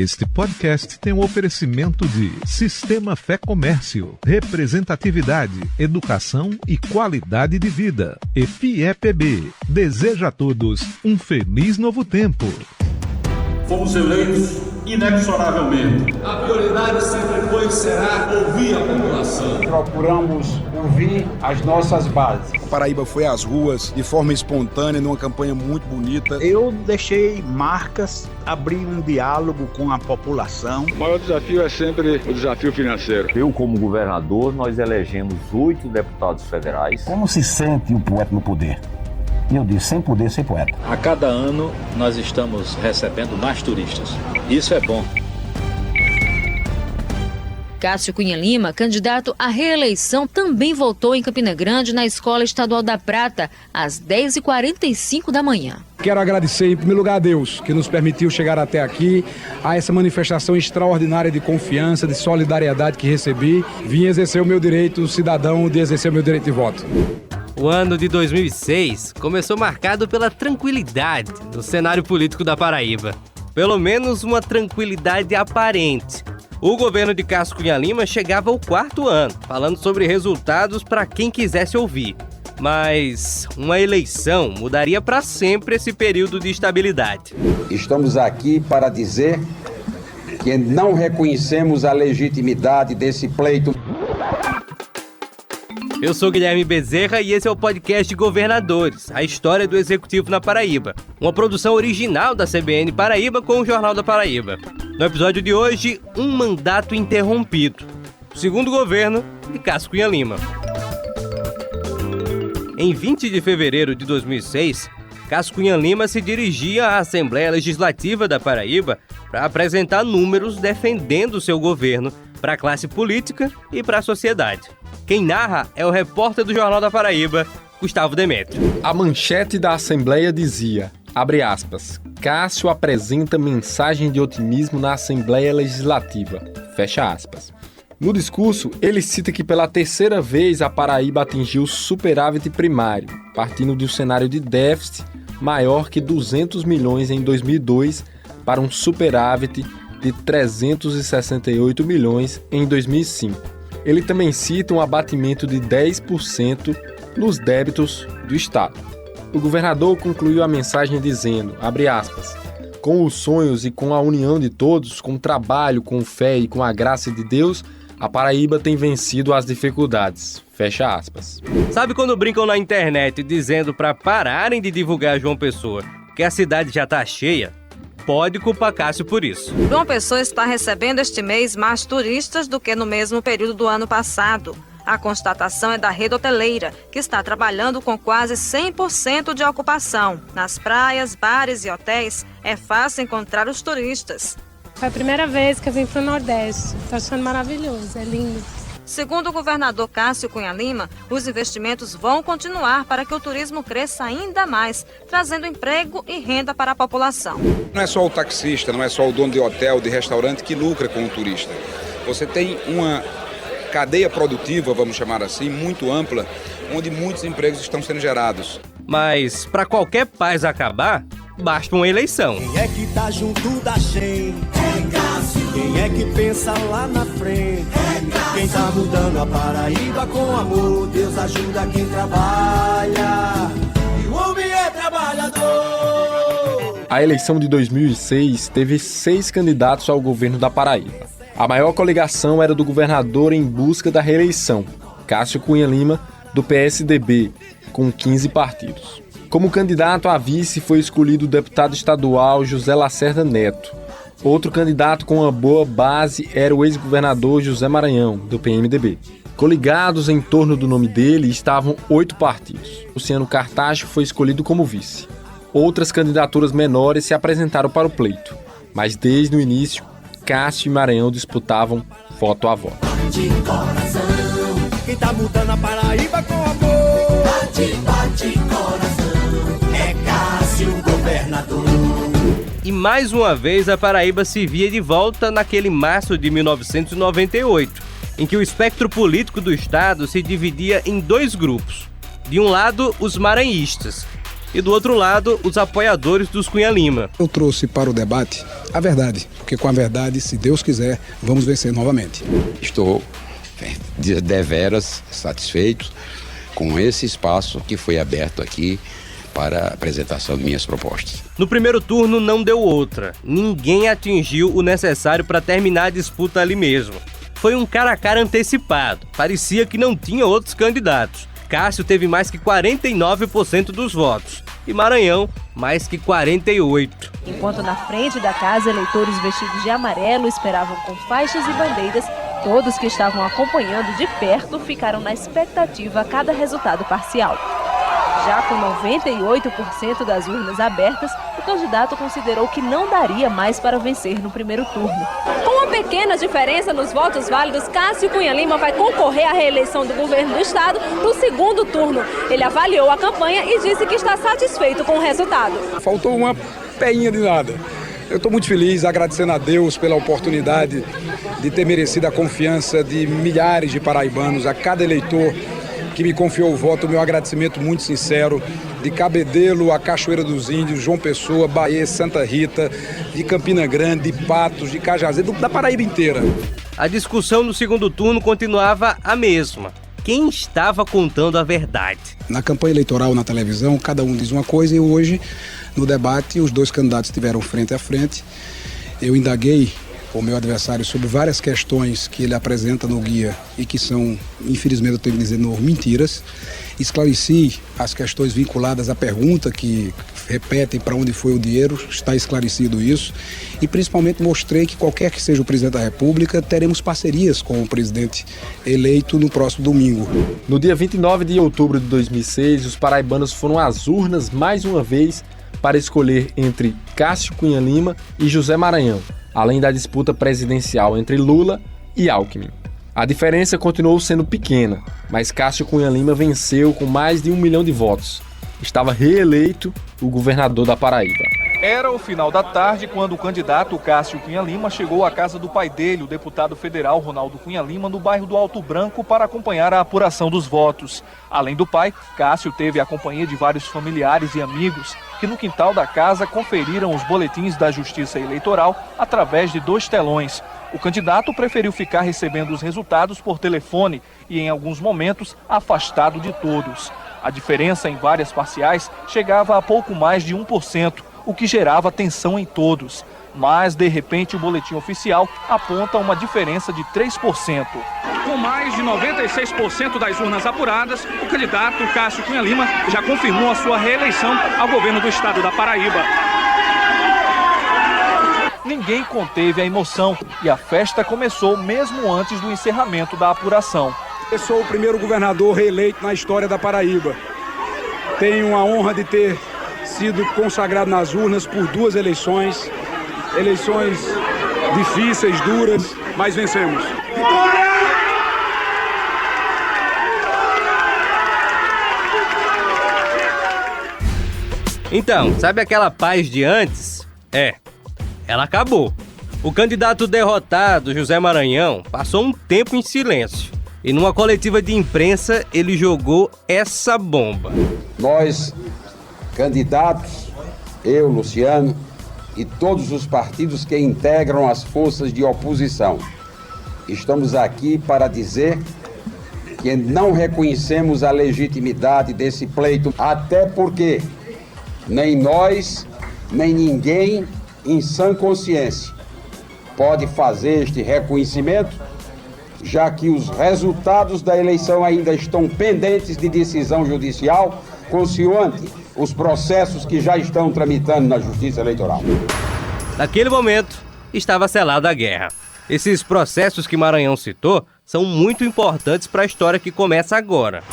Este podcast tem um oferecimento de Sistema Fé Comércio, representatividade, educação e qualidade de vida. EFIEPB deseja a todos um feliz novo tempo. Fomos eleitos inexoravelmente. A prioridade sempre foi e será ouvir a população. Procuramos ouvir as nossas bases. A Paraíba foi às ruas de forma espontânea, numa campanha muito bonita. Eu deixei marcas, abri um diálogo com a população. O maior desafio é sempre o desafio financeiro. Eu, como governador, nós elegemos 8 deputados federais. Como se sente o poeta no poder? Eu disse, sem poder, sem poeta. A cada ano, nós estamos recebendo mais turistas. Isso é bom. Cássio Cunha Lima, candidato à reeleição, também votou em Campina Grande, na Escola Estadual da Prata, às 10h45 da manhã. Quero agradecer, em primeiro lugar, a Deus, que nos permitiu chegar até aqui, a essa manifestação extraordinária de confiança, de solidariedade que recebi. Vim exercer o meu direito cidadão de exercer o meu direito de voto. O ano de 2006 começou marcado pela tranquilidade no cenário político da Paraíba. Pelo menos uma tranquilidade aparente. O governo de Cássio Cunha Lima chegava ao 4º ano, falando sobre resultados para quem quisesse ouvir. Mas uma eleição mudaria para sempre esse período de estabilidade. Estamos aqui para dizer que não reconhecemos a legitimidade desse pleito. Eu sou Guilherme Bezerra e esse é o podcast Governadores, a história do Executivo na Paraíba. Uma produção original da CBN Paraíba com o Jornal da Paraíba. No episódio de hoje, um mandato interrompido. O segundo governo de Cássio Cunha Lima. Em 20 de fevereiro de 2006, Cássio Cunha Lima se dirigia à Assembleia Legislativa da Paraíba para apresentar números defendendo seu governo para a classe política e para a sociedade. Quem narra é o repórter do Jornal da Paraíba, Gustavo Demétrio. A manchete da Assembleia dizia, abre aspas, Cássio apresenta mensagem de otimismo na Assembleia Legislativa, fecha aspas. No discurso, ele cita que pela terceira vez a Paraíba atingiu superávit primário, partindo de um cenário de déficit maior que 200 milhões em 2002 para um superávit de 368 milhões em 2005. Ele também cita um abatimento de 10% nos débitos do Estado. O governador concluiu a mensagem dizendo, abre aspas, com os sonhos e com a união de todos, com o trabalho, com fé e com a graça de Deus, a Paraíba tem vencido as dificuldades. Fecha aspas. Sabe quando brincam na internet dizendo para pararem de divulgar João Pessoa que a cidade já tá cheia? Pode culpar Cássio por isso. João Pessoa está recebendo este mês mais turistas do que no mesmo período do ano passado. A constatação é da rede hoteleira, que está trabalhando com quase 100% de ocupação. Nas praias, bares e hotéis, é fácil encontrar os turistas. Foi a primeira vez que eu vim para o Nordeste. Estou achando maravilhoso, é lindo. Segundo o governador Cássio Cunha Lima, os investimentos vão continuar para que o turismo cresça ainda mais, trazendo emprego e renda para a população. Não é só o taxista, não é só o dono de hotel, de restaurante que lucra com o turista. Você tem uma cadeia produtiva, vamos chamar assim, muito ampla, onde muitos empregos estão sendo gerados. Mas para qualquer paz acabar, basta uma eleição. Quem é que tá junto da gente? É Cássio. Quem é que pensa lá na frente? É Cássio. Quem tá mudando a Paraíba com amor, Deus ajuda quem trabalha. E o homem é trabalhador. A eleição de 2006 teve 6 candidatos ao governo da Paraíba. A maior coligação era do governador em busca da reeleição, Cássio Cunha Lima, do PSDB, com 15 partidos. Como candidato a vice foi escolhido o deputado estadual José Lacerda Neto. Outro candidato com uma boa base era o ex-governador José Maranhão, do PMDB. Coligados em torno do nome dele estavam 8 partidos. Luciano Cartacho foi escolhido como vice. Outras candidaturas menores se apresentaram para o pleito, mas desde o início, Cássio e Maranhão disputavam voto a voto. De coração, quem tá mudando a Paraíba com amor. Bate coração, é Cássio governador. E mais uma vez a Paraíba se via de volta naquele março de 1998, em que o espectro político do estado se dividia em 2 grupos. De um lado, os maranhistas, E do outro lado, os apoiadores dos Cunha Lima. Eu trouxe para o debate a verdade, porque com a verdade, se Deus quiser, vamos vencer novamente. Estou deveras satisfeito com esse espaço que foi aberto aqui para a apresentação de minhas propostas. No primeiro turno não deu outra. Ninguém atingiu o necessário para terminar a disputa ali mesmo. Foi um cara a cara antecipado. Parecia que não tinha outros candidatos. Cássio teve mais que 49% dos votos e Maranhão mais que 48%. Enquanto na frente da casa, eleitores vestidos de amarelo esperavam com faixas e bandeiras, todos que estavam acompanhando de perto ficaram na expectativa a cada resultado parcial. Já com 98% das urnas abertas, o candidato considerou que não daria mais para vencer no primeiro turno. Com uma pequena diferença nos votos válidos, Cássio Cunha Lima vai concorrer à reeleição do governo do estado no segundo turno. Ele avaliou a campanha e disse que está satisfeito com o resultado. Faltou uma peinha de nada. Eu estou muito feliz, agradecendo a Deus pela oportunidade de ter merecido a confiança de milhares de paraibanos, a cada eleitor que me confiou o voto, meu agradecimento muito sincero, de Cabedelo a Cachoeira dos Índios, João Pessoa, Bahia, Santa Rita, de Campina Grande, de Patos, de Cajazeiras, da Paraíba inteira. A discussão no segundo turno continuava a mesma. Quem estava contando a verdade? Na campanha eleitoral, na televisão, cada um diz uma coisa e hoje, no debate, os dois candidatos estiveram frente a frente. Eu indaguei o meu adversário sobre várias questões que ele apresenta no guia e que são, infelizmente eu tenho que dizer, mentiras. Esclareci as questões vinculadas à pergunta que repetem para onde foi o dinheiro, está esclarecido isso. E principalmente mostrei que qualquer que seja o presidente da República, teremos parcerias com o presidente eleito no próximo domingo. No dia 29 de outubro de 2006, os paraibanos foram às urnas mais uma vez para escolher entre Cássio Cunha Lima e José Maranhão, além da disputa presidencial entre Lula e Alckmin. A diferença continuou sendo pequena, mas Cássio Cunha Lima venceu com mais de 1 milhão de votos. Estava reeleito o governador da Paraíba. Era o final da tarde quando o candidato Cássio Cunha Lima chegou à casa do pai dele, o deputado federal Ronaldo Cunha Lima, no bairro do Alto Branco, para acompanhar a apuração dos votos. Além do pai, Cássio teve a companhia de vários familiares e amigos que no quintal da casa conferiram os boletins da Justiça Eleitoral através de 2 telões. O candidato preferiu ficar recebendo os resultados por telefone e, em alguns momentos, afastado de todos. A diferença em várias parciais chegava a pouco mais de 1%, o que gerava tensão em todos. Mas, de repente, o boletim oficial aponta uma diferença de 3%. Com mais de 96% das urnas apuradas, o candidato Cássio Cunha Lima já confirmou a sua reeleição ao governo do estado da Paraíba. Ninguém conteve a emoção e a festa começou mesmo antes do encerramento da apuração. Eu sou o primeiro governador reeleito na história da Paraíba. Tenho a honra de ter sido consagrado nas urnas por 2 eleições difíceis, duras, mas vencemos. Então, sabe aquela paz de antes? Ela acabou. O candidato derrotado, José Maranhão, passou um tempo em silêncio. E numa coletiva de imprensa, ele jogou essa bomba. Nós, candidatos, eu, Luciano, e todos os partidos que integram as forças de oposição, estamos aqui para dizer que não reconhecemos a legitimidade desse pleito, até porque nem nós, nem ninguém em sã consciência pode fazer este reconhecimento, já que os resultados da eleição ainda estão pendentes de decisão judicial, consoante os processos que já estão tramitando na Justiça Eleitoral. Naquele momento, estava selada a guerra. Esses processos que Maranhão citou são muito importantes para a história que começa agora.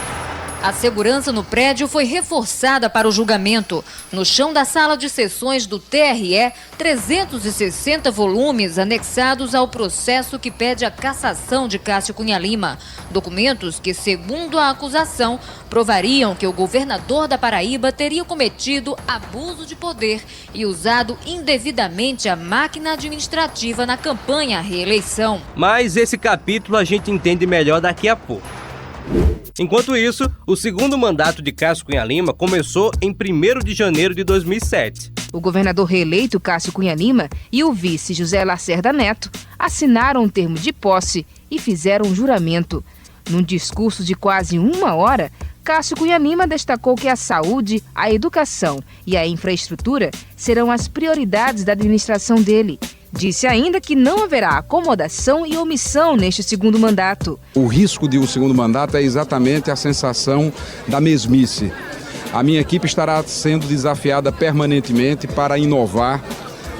A segurança no prédio foi reforçada para o julgamento. No chão da sala de sessões do TRE, 360 volumes anexados ao processo que pede a cassação de Cássio Cunha Lima. Documentos que, segundo a acusação, provariam que o governador da Paraíba teria cometido abuso de poder e usado indevidamente a máquina administrativa na campanha à reeleição. Mas esse capítulo a gente entende melhor daqui a pouco. Enquanto isso, o segundo mandato de Cássio Cunha Lima começou em 1º de janeiro de 2007. O governador reeleito Cássio Cunha Lima e o vice José Lacerda Neto assinaram um termo de posse e fizeram um juramento. Num discurso de quase 1 hora, Cássio Cunha Lima destacou que a saúde, a educação e a infraestrutura serão as prioridades da administração dele. Disse ainda que não haverá acomodação e omissão neste segundo mandato. O risco de um segundo mandato é exatamente a sensação da mesmice. A minha equipe estará sendo desafiada permanentemente para inovar,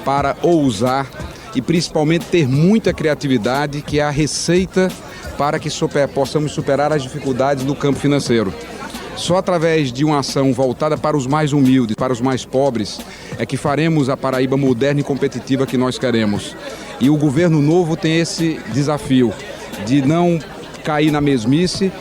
para ousar e principalmente ter muita criatividade, que é a receita para que possamos superar as dificuldades do campo financeiro. Só através de uma ação voltada para os mais humildes, para os mais pobres, é que faremos a Paraíba moderna e competitiva que nós queremos. E o governo novo tem esse desafio de não cair na mesmice,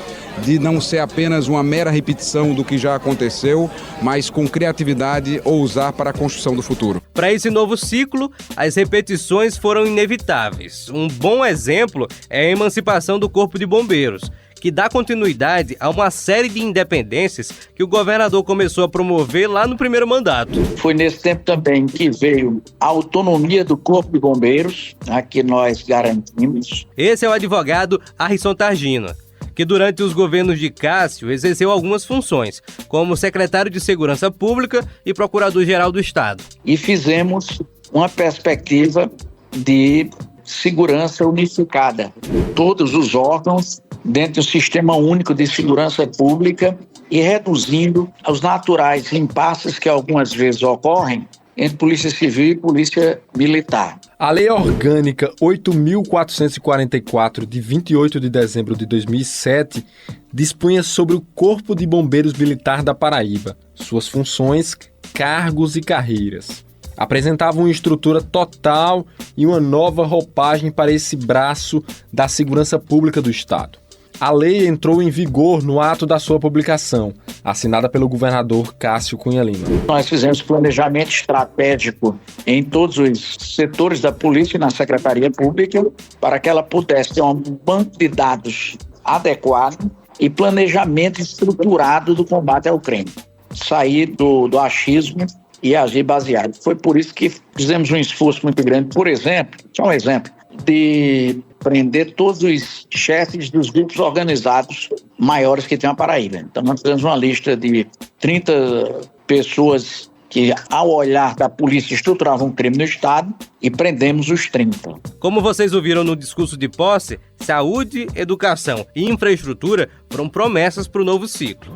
de não ser apenas uma mera repetição do que já aconteceu, mas com criatividade ousar para a construção do futuro. Para esse novo ciclo, as repetições foram inevitáveis. Um bom exemplo é a emancipação do Corpo de Bombeiros, que dá continuidade a uma série de independências que o governador começou a promover lá no primeiro mandato. Foi nesse tempo também que veio a autonomia do Corpo de Bombeiros, que nós garantimos. Esse é o advogado Arrisson Targino, que durante os governos de Cássio exerceu algumas funções, como secretário de Segurança Pública e procurador-geral do Estado. E fizemos uma perspectiva de segurança unificada. Todos os órgãos dentro do Sistema Único de Segurança Pública e reduzindo os naturais impasses que algumas vezes ocorrem entre Polícia Civil e Polícia Militar. A Lei Orgânica 8.444, de 28 de dezembro de 2007, dispunha sobre o Corpo de Bombeiros Militar da Paraíba, suas funções, cargos e carreiras. Apresentava uma estrutura total e uma nova roupagem para esse braço da segurança pública do Estado. A lei entrou em vigor no ato da sua publicação, assinada pelo governador Cássio Cunha Lima. Nós fizemos planejamento estratégico em todos os setores da polícia e na Secretaria Pública para que ela pudesse ter um banco de dados adequado e planejamento estruturado do combate ao crime. Sair do achismo e agir baseado. Foi por isso que fizemos um esforço muito grande, por exemplo, só um exemplo, de prender todos os chefes dos grupos organizados maiores que tem a Paraíba. Então nós fizemos uma lista de 30 pessoas que, ao olhar da polícia, estruturavam um crime no Estado e prendemos os 30. Como vocês ouviram no discurso de posse, saúde, educação e infraestrutura foram promessas para o novo ciclo.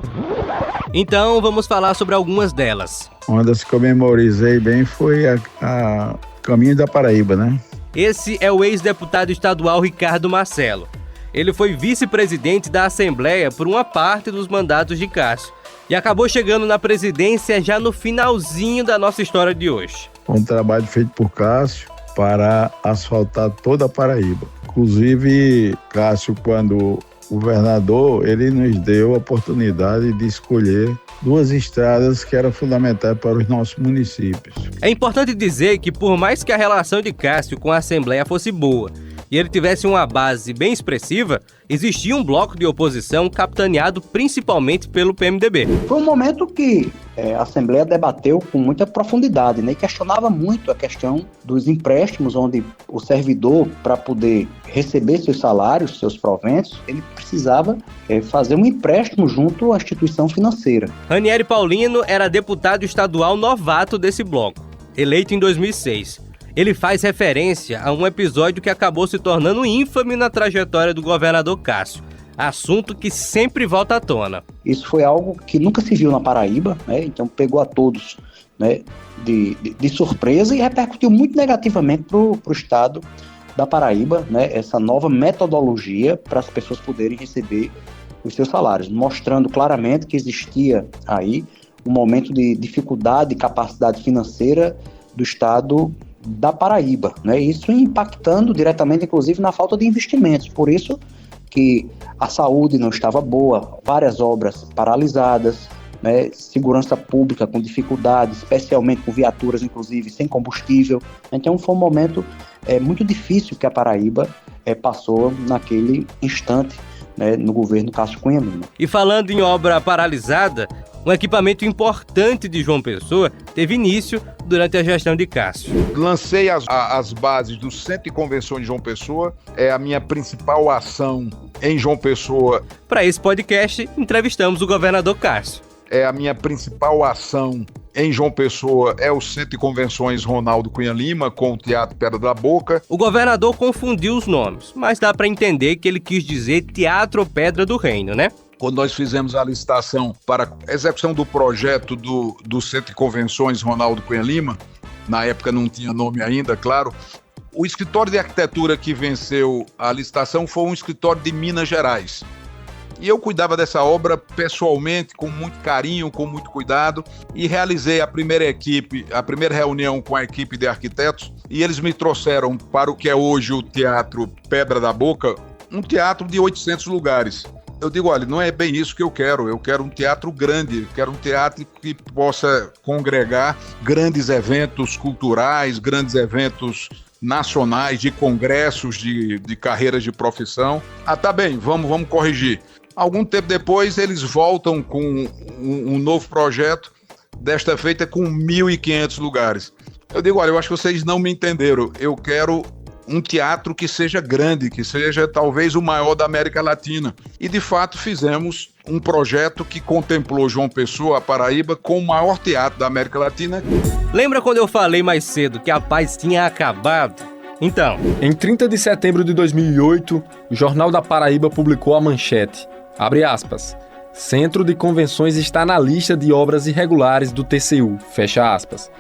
Então vamos falar sobre algumas delas. Uma das que eu memorizei bem foi a Caminho da Paraíba, né? Esse é o ex-deputado estadual Ricardo Marcelo. Ele foi vice-presidente da Assembleia por uma parte dos mandatos de Cássio e acabou chegando na presidência já no finalzinho da nossa história de hoje. Um trabalho feito por Cássio para asfaltar toda a Paraíba. Inclusive, Cássio, quando governador, ele nos deu a oportunidade de escolher 2 estradas que eram fundamentais para os nossos municípios. É importante dizer que, por mais que a relação de Cássio com a Assembleia fosse boa e ele tivesse uma base bem expressiva, existia um bloco de oposição capitaneado principalmente pelo PMDB. Foi um momento que a Assembleia debateu com muita profundidade, né, e questionava muito a questão dos empréstimos, onde o servidor, para poder receber seus salários, seus proventos, ele precisava fazer um empréstimo junto à instituição financeira. Ranieri Paulino era deputado estadual novato desse bloco, eleito em 2006. Ele faz referência a um episódio que acabou se tornando ínfame na trajetória do governador Cássio, assunto que sempre volta à tona. Isso foi algo que nunca se viu na Paraíba, né? Então pegou a todos, né, de surpresa e repercutiu muito negativamente para o estado da Paraíba, né, essa nova metodologia para as pessoas poderem receber os seus salários, mostrando claramente que existia aí um momento de dificuldade e capacidade financeira do estado da Paraíba, né? Isso impactando diretamente, inclusive, na falta de investimentos. Por isso que a saúde não estava boa, várias obras paralisadas, né? Segurança pública com dificuldade, especialmente com viaturas, inclusive, sem combustível. Então foi um momento muito difícil que a Paraíba passou naquele instante né, no governo Cássio Cunha Lima. E falando em obra paralisada, um equipamento importante de João Pessoa teve início durante a gestão de Cássio. Lancei as bases do Centro de Convenções de João Pessoa, é a minha principal ação em João Pessoa. Para esse podcast, entrevistamos o governador Cássio. É a minha principal ação em João Pessoa, é o Centro de Convenções Ronaldo Cunha Lima com o Teatro Pedra da Boca. O governador confundiu os nomes, mas dá para entender que ele quis dizer Teatro Pedra do Reino, né? Quando nós fizemos a licitação para a execução do projeto do Centro de Convenções Ronaldo Cunha Lima, na época não tinha nome ainda, claro, o escritório de arquitetura que venceu a licitação foi um escritório de Minas Gerais. E eu cuidava dessa obra pessoalmente, com muito carinho, com muito cuidado, e realizei a primeira reunião com a equipe de arquitetos, e eles me trouxeram para o que é hoje o Teatro Pedra da Boca, um teatro de 800 lugares. Eu digo, olha, não é bem isso que eu quero um teatro grande, eu quero um teatro que possa congregar grandes eventos culturais, grandes eventos nacionais, de congressos, de carreiras de profissão. Ah, tá bem, vamos corrigir. Algum tempo depois, eles voltam com um novo projeto, desta feita com 1.500 lugares. Eu digo, olha, eu acho que vocês não me entenderam. Eu quero um teatro que seja grande, que seja talvez o maior da América Latina. E, de fato, fizemos um projeto que contemplou João Pessoa, a Paraíba, com o maior teatro da América Latina. Lembra quando eu falei mais cedo que a paz tinha acabado? Então, em 30 de setembro de 2008, o Jornal da Paraíba publicou a manchete. Abre aspas. Centro de Convenções está na lista de obras irregulares do TCU. Fecha aspas.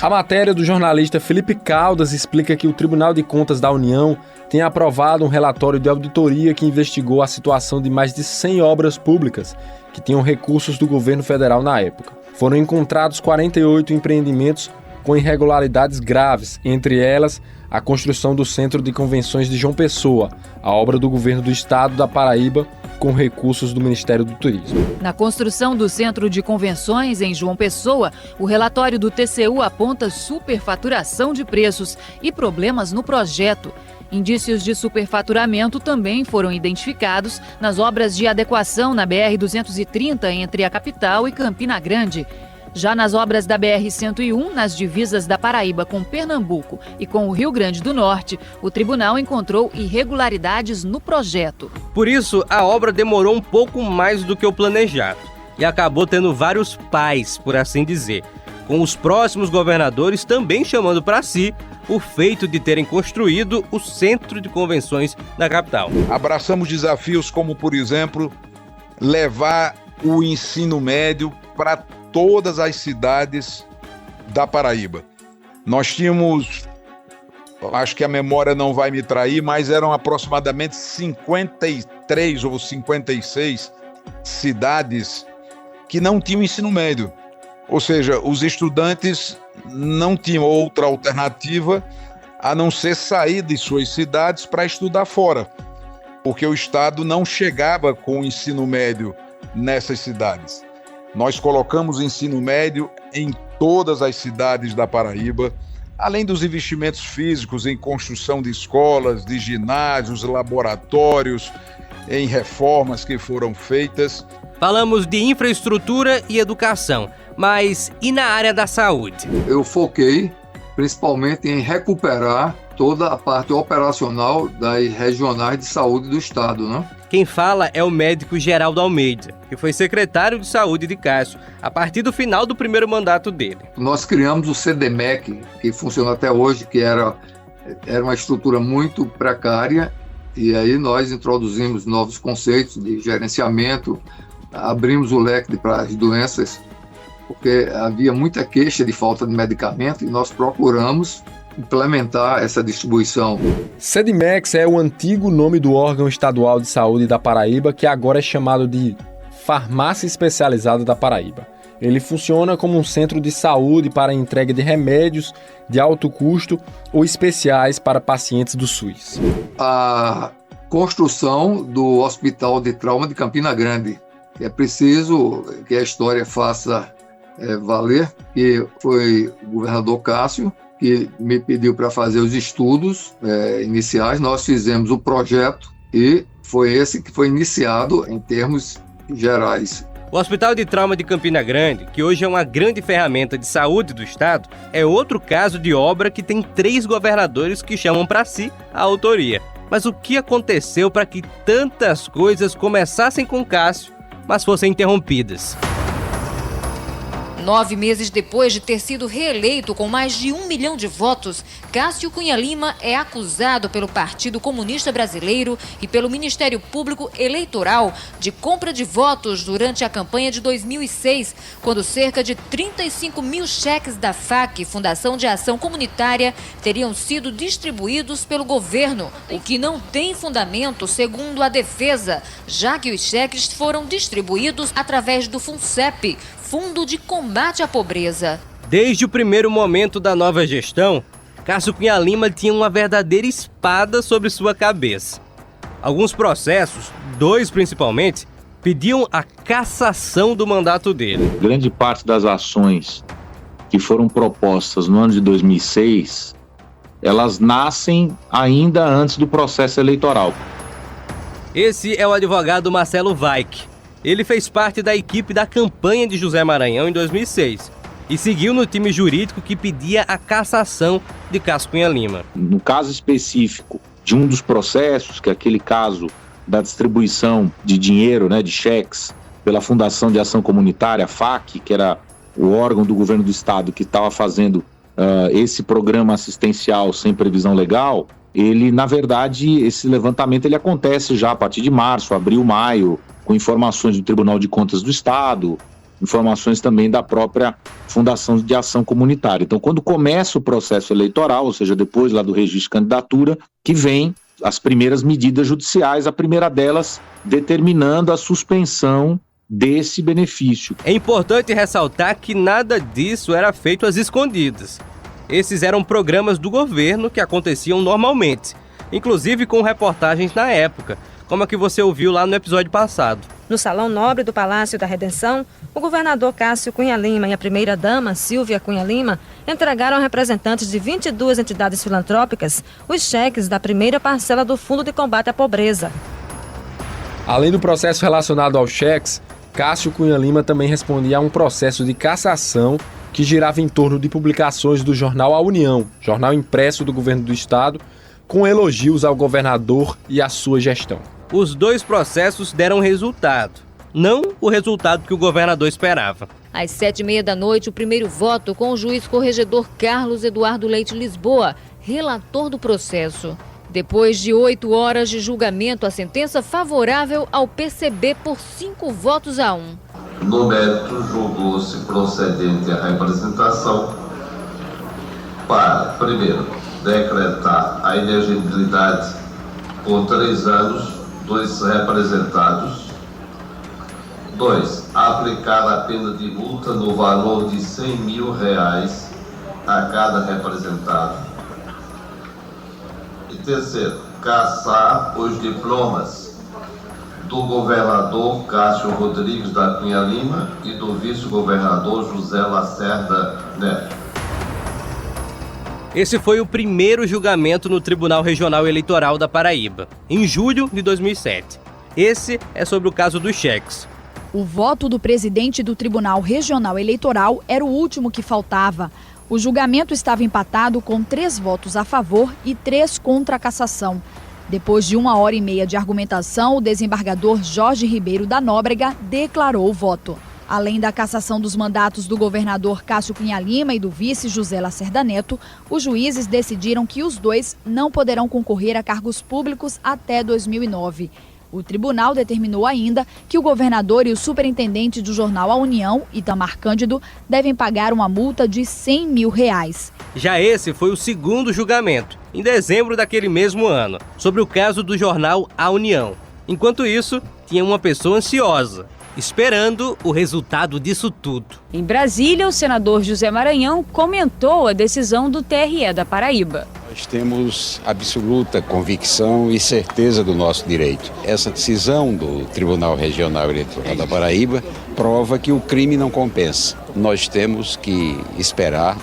A matéria do jornalista Felipe Caldas explica que o Tribunal de Contas da União tem aprovado um relatório de auditoria que investigou a situação de mais de 100 obras públicas que tinham recursos do governo federal na época. Foram encontrados 48 empreendimentos com irregularidades graves, entre elas a construção do Centro de Convenções de João Pessoa, a obra do governo do estado da Paraíba, com recursos do Ministério do Turismo. Na construção do Centro de Convenções em João Pessoa, o relatório do TCU aponta superfaturação de preços e problemas no projeto. Indícios de superfaturamento também foram identificados nas obras de adequação na BR-230 entre a capital e Campina Grande. Já nas obras da BR-101, nas divisas da Paraíba com Pernambuco e com o Rio Grande do Norte, o tribunal encontrou irregularidades no projeto. Por isso, a obra demorou um pouco mais do que o planejado e acabou tendo vários pais, por assim dizer, com os próximos governadores também chamando para si o feito de terem construído o Centro de Convenções na capital. Abraçamos desafios como, por exemplo, levar o ensino médio para todas as cidades da Paraíba. Nós tínhamos, acho que a memória não vai me trair, mas eram aproximadamente 53 ou 56 cidades que não tinham ensino médio. Ou seja, os estudantes não tinham outra alternativa a não ser sair de suas cidades para estudar fora, porque o Estado não chegava com o ensino médio nessas cidades. Nós colocamos ensino médio em todas as cidades da Paraíba, além dos investimentos físicos em construção de escolas, de ginásios, laboratórios, em reformas que foram feitas. Falamos de infraestrutura e educação, mas e na área da saúde? Eu foquei principalmente em recuperar toda a parte operacional das regionais de saúde do estado, né? Quem fala é o médico Geraldo Almeida, que foi secretário de saúde de Cássio a partir do final do primeiro mandato dele. Nós criamos o CDMEC, que funciona até hoje, que era uma estrutura muito precária, e aí nós introduzimos novos conceitos de gerenciamento, abrimos o leque para as doenças, porque havia muita queixa de falta de medicamento, e nós procuramos implementar essa distribuição. CEDMEX é o antigo nome do órgão estadual de saúde da Paraíba, que agora é chamado de Farmácia Especializada da Paraíba. Ele funciona como um centro de saúde para a entrega de remédios de alto custo ou especiais para pacientes do SUS. A construção do Hospital de Trauma de Campina Grande. É preciso que a história faça valer, que foi o governador Cássio que me pediu para fazer os estudos iniciais. Nós fizemos o projeto e foi esse que foi iniciado em termos gerais. O Hospital de Trauma de Campina Grande, que hoje é uma grande ferramenta de saúde do estado, é outro caso de obra que tem 3 governadores que chamam para si a autoria. Mas o que aconteceu para que tantas coisas começassem com Cássio, mas fossem interrompidas? 9 meses depois de ter sido reeleito com mais de 1 milhão de votos, Cássio Cunha Lima é acusado pelo Partido Comunista Brasileiro e pelo Ministério Público Eleitoral de compra de votos durante a campanha de 2006, quando cerca de 35 mil cheques da FAC, Fundação de Ação Comunitária, teriam sido distribuídos pelo governo, o que não tem fundamento, segundo a defesa, já que os cheques foram distribuídos através do FUNCEP, Fundo de Combate à Pobreza. Desde o primeiro momento da nova gestão, Cássio Cunha Lima tinha uma verdadeira espada sobre sua cabeça. Alguns processos, 2 principalmente, pediam a cassação do mandato dele. Grande parte das ações que foram propostas no ano de 2006, elas nascem ainda antes do processo eleitoral. Esse é o advogado Marcelo Weick. Ele fez parte da equipe da campanha de José Maranhão em 2006 e seguiu no time jurídico que pedia a cassação de Cássio Cunha Lima. No caso específico de um dos processos, que é aquele caso da distribuição de dinheiro, de cheques, pela Fundação de Ação Comunitária, FAC, que era o órgão do governo do estado que estava fazendo esse programa assistencial sem previsão legal, ele, na verdade, esse levantamento ele acontece já a partir de março, abril, maio, com informações do Tribunal de Contas do Estado, informações também da própria Fundação de Ação Comunitária. Então, quando começa o processo eleitoral, ou seja, depois lá do registro de candidatura, que vem as primeiras medidas judiciais, a primeira delas determinando a suspensão desse benefício. É importante ressaltar que nada disso era feito às escondidas. Esses eram programas do governo que aconteciam normalmente, inclusive com reportagens na época, como a que você ouviu lá no episódio passado. No Salão Nobre do Palácio da Redenção, o governador Cássio Cunha Lima e a primeira-dama, Silvia Cunha Lima, entregaram a representantes de 22 entidades filantrópicas os cheques da primeira parcela do Fundo de Combate à Pobreza. Além do processo relacionado aos cheques, Cássio Cunha Lima também respondia a um processo de cassação que girava em torno de publicações do jornal A União, jornal impresso do governo do estado, com elogios ao governador e à sua gestão. Os 2 processos deram resultado, não o resultado que o governador esperava. Às 7h30 da noite, o primeiro voto com o juiz corregedor Carlos Eduardo Leite Lisboa, relator do processo. Depois de 8 horas de julgamento, a sentença favorável ao PCB por 5-1. No mérito, julgou-se procedente a representação para, primeiro, decretar a inexigibilidade por 3 anos dos representados. 2. Aplicar a pena de multa no valor de R$100 mil a cada representado. E terceiro, cassar os diplomas do governador Cássio Rodrigues da Cunha Lima e do vice-governador José Lacerda Neto. Esse foi o primeiro julgamento no Tribunal Regional Eleitoral da Paraíba, em julho de 2007. Esse é sobre o caso dos cheques. O voto do presidente do Tribunal Regional Eleitoral era o último que faltava. O julgamento estava empatado com 3 votos a favor e 3 contra a cassação. Depois de 1h30 de argumentação, o desembargador Jorge Ribeiro da Nóbrega declarou o voto. Além da cassação dos mandatos do governador Cássio Cunha Lima e do vice José Lacerda Neto, os juízes decidiram que os 2 não poderão concorrer a cargos públicos até 2009. O tribunal determinou ainda que o governador e o superintendente do jornal A União, Itamar Cândido, devem pagar uma multa de R$100 mil. Já esse foi o segundo julgamento, em dezembro daquele mesmo ano, sobre o caso do jornal A União. Enquanto isso, tinha uma pessoa ansiosa, esperando o resultado disso tudo. Em Brasília, o senador José Maranhão comentou a decisão do TRE da Paraíba. Nós temos absoluta convicção e certeza do nosso direito. Essa decisão do Tribunal Regional Eleitoral da Paraíba prova que o crime não compensa. Nós temos que esperar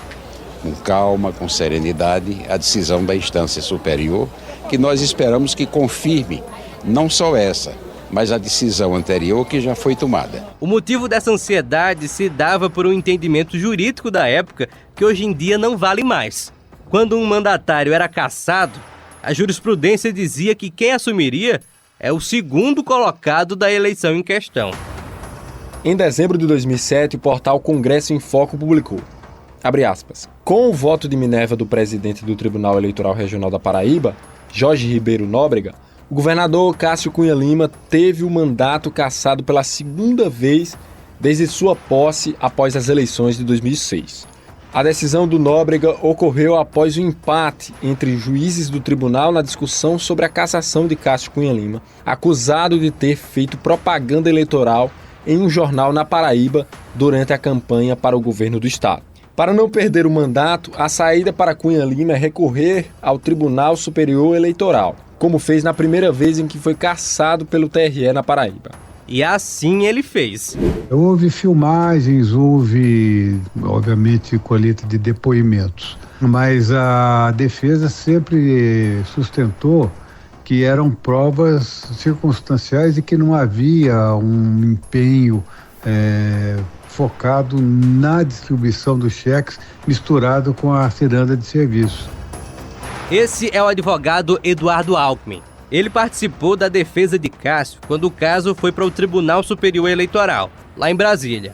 com calma, com serenidade, a decisão da instância superior, que nós esperamos que confirme Não só essa, mas a decisão anterior que já foi tomada. O motivo dessa ansiedade se dava por um entendimento jurídico da época que hoje em dia não vale mais. Quando um mandatário era cassado, a jurisprudência dizia que quem assumiria é o segundo colocado da eleição em questão. Em dezembro de 2007, o portal Congresso em Foco publicou, abre aspas, com o voto de Minerva do presidente do Tribunal Eleitoral Regional da Paraíba, Jorge Ribeiro Nóbrega, o governador Cássio Cunha Lima teve o mandato cassado pela segunda vez desde sua posse após as eleições de 2006. A decisão do Nóbrega ocorreu após o empate entre juízes do tribunal na discussão sobre a cassação de Cássio Cunha Lima, acusado de ter feito propaganda eleitoral em um jornal na Paraíba durante a campanha para o governo do estado. Para não perder o mandato, a saída para Cunha Lima é recorrer ao Tribunal Superior Eleitoral, como fez na primeira vez em que foi cassado pelo TRE na Paraíba. E assim ele fez. Houve filmagens, houve, obviamente, colheita de depoimentos, mas a defesa sempre sustentou que eram provas circunstanciais e que não havia um empenho focado na distribuição dos cheques misturado com a ciranda de serviço. Esse é o advogado Eduardo Alckmin. Ele participou da defesa de Cássio quando o caso foi para o Tribunal Superior Eleitoral, lá em Brasília,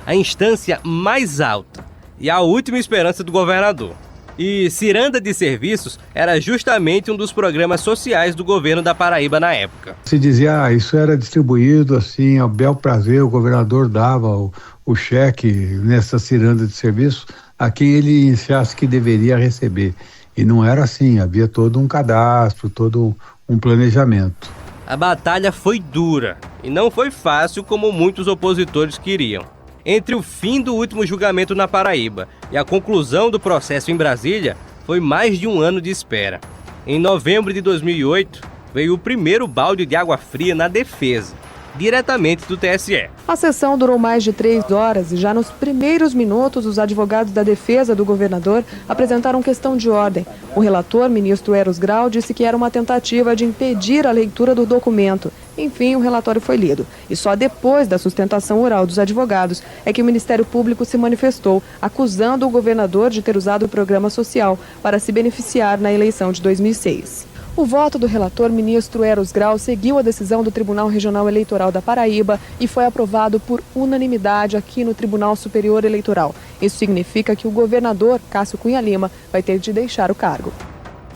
a instância mais alta e a última esperança do governador. E ciranda de serviços era justamente um dos programas sociais do governo da Paraíba na época. Se dizia, isso era distribuído assim, a bel prazer, o governador dava o cheque nessa ciranda de serviço a quem ele achasse que deveria receber. E não era assim, havia todo um cadastro, todo um planejamento. A batalha foi dura e não foi fácil como muitos opositores queriam. Entre o fim do último julgamento na Paraíba e a conclusão do processo em Brasília, foi mais de um ano de espera. Em novembro de 2008, veio o primeiro balde de água fria na defesa, diretamente do TSE. A sessão durou mais de 3 horas e já nos primeiros minutos os advogados da defesa do governador apresentaram questão de ordem. O relator, ministro Eros Grau, disse que era uma tentativa de impedir a leitura do documento. Enfim, o relatório foi lido. E só depois da sustentação oral dos advogados é que o Ministério Público se manifestou, acusando o governador de ter usado o programa social para se beneficiar na eleição de 2006. O voto do relator ministro Eros Grau seguiu a decisão do Tribunal Regional Eleitoral da Paraíba e foi aprovado por unanimidade aqui no Tribunal Superior Eleitoral. Isso significa que o governador Cássio Cunha Lima vai ter de deixar o cargo.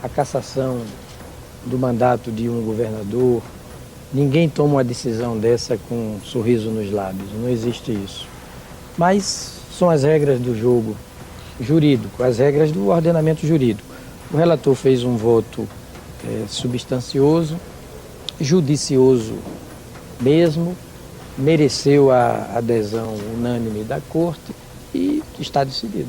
A cassação do mandato de um governador, ninguém toma uma decisão dessa com um sorriso nos lábios, não existe isso. Mas são as regras do jogo jurídico, as regras do ordenamento jurídico. O relator fez um voto substancioso, judicioso mesmo, mereceu a adesão unânime da Corte e está decidido.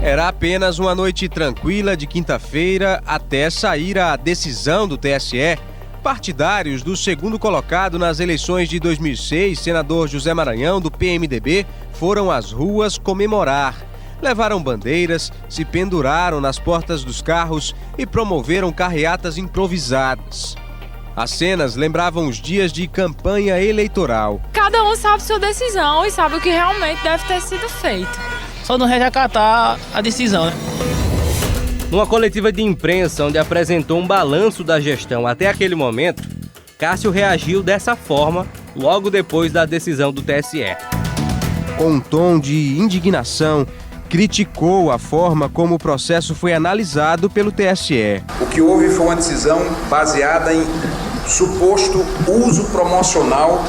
Era apenas uma noite tranquila de quinta-feira até sair a decisão do TSE. Partidários do segundo colocado nas eleições de 2006, senador José Maranhão, do PMDB, foram às ruas comemorar. Levaram bandeiras, se penduraram nas portas dos carros e promoveram carreatas improvisadas. As cenas lembravam os dias de campanha eleitoral. Cada um sabe sua decisão e sabe o que realmente deve ter sido feito. Só não reacatar a decisão. Numa coletiva de imprensa onde apresentou um balanço da gestão até aquele momento, Cássio reagiu dessa forma logo depois da decisão do TSE. Com um tom de indignação, criticou a forma como o processo foi analisado pelo TSE. O que houve foi uma decisão baseada em suposto uso promocional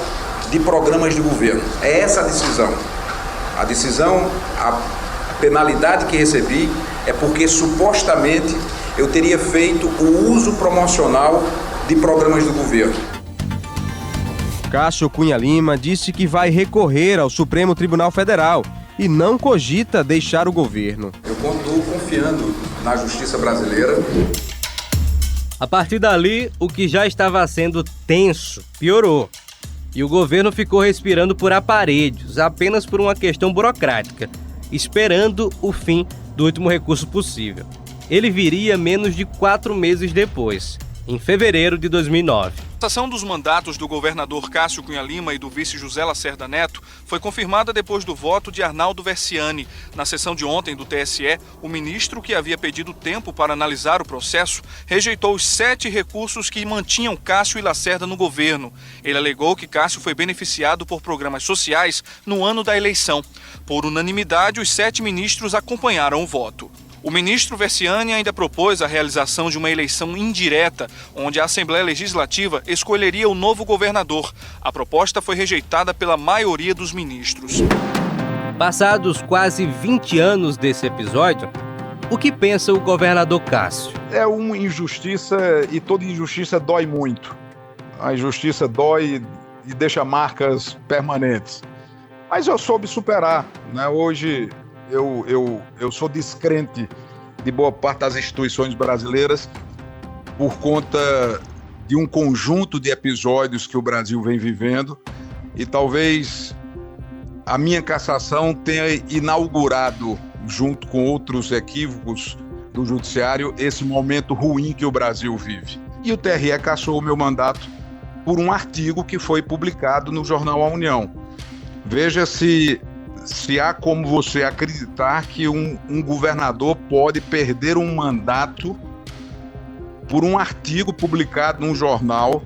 de programas de governo. É essa a decisão. A penalidade que recebi é porque supostamente eu teria feito o uso promocional de programas do governo. Cássio Cunha Lima disse que vai recorrer ao Supremo Tribunal Federal e não cogita deixar o governo. Eu continuo confiando na justiça brasileira. A partir dali, o que já estava sendo tenso piorou. E o governo ficou respirando por aparelhos, apenas por uma questão burocrática, esperando o fim do último recurso possível. Ele viria menos de 4 meses depois, em fevereiro de 2009. A cassação dos mandatos do governador Cássio Cunha Lima e do vice José Lacerda Neto foi confirmada depois do voto de Arnaldo Versiani. Na sessão de ontem do TSE, o ministro, que havia pedido tempo para analisar o processo, rejeitou os 7 recursos que mantinham Cássio e Lacerda no governo. Ele alegou que Cássio foi beneficiado por programas sociais no ano da eleição. Por unanimidade, os 7 ministros acompanharam o voto. O ministro Versiani ainda propôs a realização de uma eleição indireta, onde a Assembleia Legislativa escolheria o novo governador. A proposta foi rejeitada pela maioria dos ministros. Passados quase 20 anos desse episódio, o que pensa o governador Cássio? É uma injustiça e toda injustiça dói muito. A injustiça dói e deixa marcas permanentes. Mas eu soube superar, né? Hoje eu sou descrente de boa parte das instituições brasileiras por conta de um conjunto de episódios que o Brasil vem vivendo e talvez a minha cassação tenha inaugurado, junto com outros equívocos do judiciário, esse momento ruim que o Brasil vive. E o TRE cassou o meu mandato por um artigo que foi publicado no jornal A União. Veja se há como você acreditar que um governador pode perder um mandato por um artigo publicado num jornal,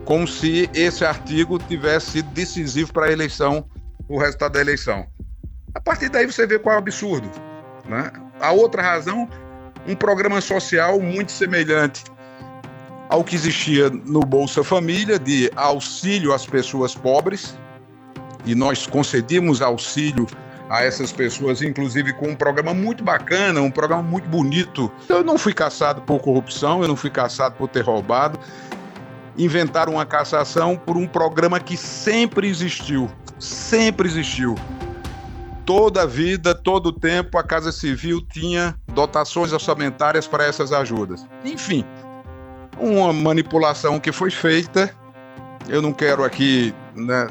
como se esse artigo tivesse sido decisivo para a eleição, o resultado da eleição. A partir daí você vê qual é o absurdo, né? A outra razão, um programa social muito semelhante ao que existia no Bolsa Família, de auxílio às pessoas pobres, e nós concedimos auxílio a essas pessoas, inclusive com um programa muito bacana, um programa muito bonito. Eu não fui cassado por corrupção, eu não fui cassado por ter roubado. Inventaram uma cassação por um programa que sempre existiu. Sempre existiu. Toda a vida, todo o tempo, a Casa Civil tinha dotações orçamentárias para essas ajudas. Enfim, uma manipulação que foi feita. Eu não quero aqui, né,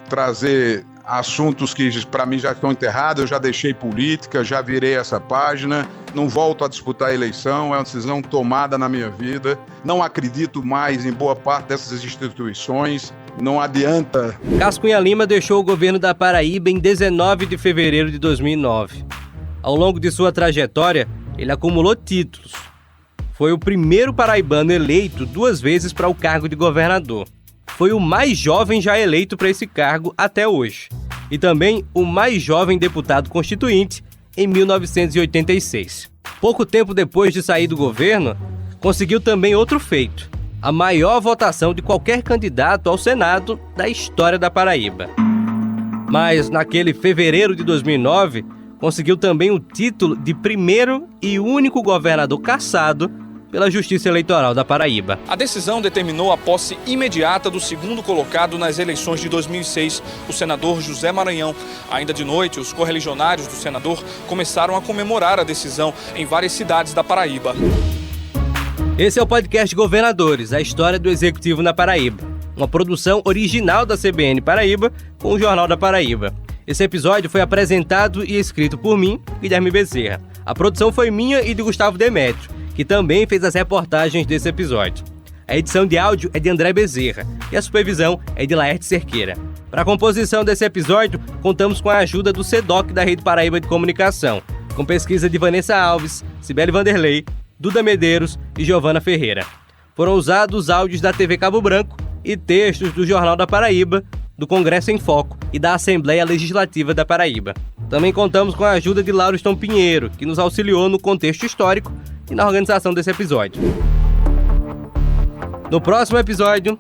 trazer assuntos que para mim já estão enterrados. Eu já deixei política, já virei essa página, não volto a disputar a eleição, é uma decisão tomada na minha vida. Não acredito mais em boa parte dessas instituições, não adianta. Cássio Cunha Lima deixou o governo da Paraíba em 19 de fevereiro de 2009. Ao longo de sua trajetória, ele acumulou títulos. Foi o primeiro paraibano eleito 2 vezes para o cargo de governador. Foi o mais jovem já eleito para esse cargo até hoje. E também o mais jovem deputado constituinte em 1986. Pouco tempo depois de sair do governo, conseguiu também outro feito: a maior votação de qualquer candidato ao Senado da história da Paraíba. Mas naquele fevereiro de 2009, conseguiu também o título de primeiro e único governador cassado pela Justiça Eleitoral da Paraíba. A decisão determinou a posse imediata do segundo colocado nas eleições de 2006, o senador José Maranhão. Ainda de noite, os correligionários do senador começaram a comemorar a decisão em várias cidades da Paraíba. Esse é o podcast Governadores, a história do Executivo na Paraíba. Uma produção original da CBN Paraíba com o Jornal da Paraíba. Esse episódio foi apresentado e escrito por mim, Guilherme Bezerra. A produção foi minha e de Gustavo Demétrio, que também fez as reportagens desse episódio. A edição de áudio é de André Bezerra e a supervisão é de Laerte Cerqueira. Para a composição desse episódio, contamos com a ajuda do CEDOC da Rede Paraíba de Comunicação, com pesquisa de Vanessa Alves, Cibele Vanderlei, Duda Medeiros e Giovana Ferreira. Foram usados áudios da TV Cabo Branco e textos do Jornal da Paraíba, do Congresso em Foco e da Assembleia Legislativa da Paraíba. Também contamos com a ajuda de Lauriston Pinheiro, que nos auxiliou no contexto histórico e na organização desse episódio. No próximo episódio,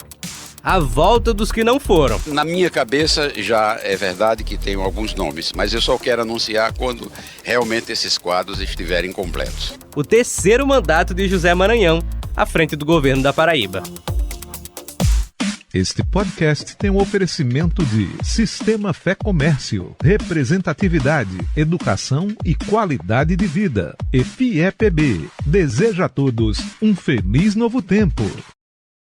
a volta dos que não foram. Na minha cabeça já é verdade que tenho alguns nomes, mas eu só quero anunciar quando realmente esses quadros estiverem completos. O terceiro mandato de José Maranhão à frente do governo da Paraíba. Este podcast tem um oferecimento de Sistema Fé Comércio, representatividade, educação e qualidade de vida. E FIEPB deseja a todos um feliz novo tempo.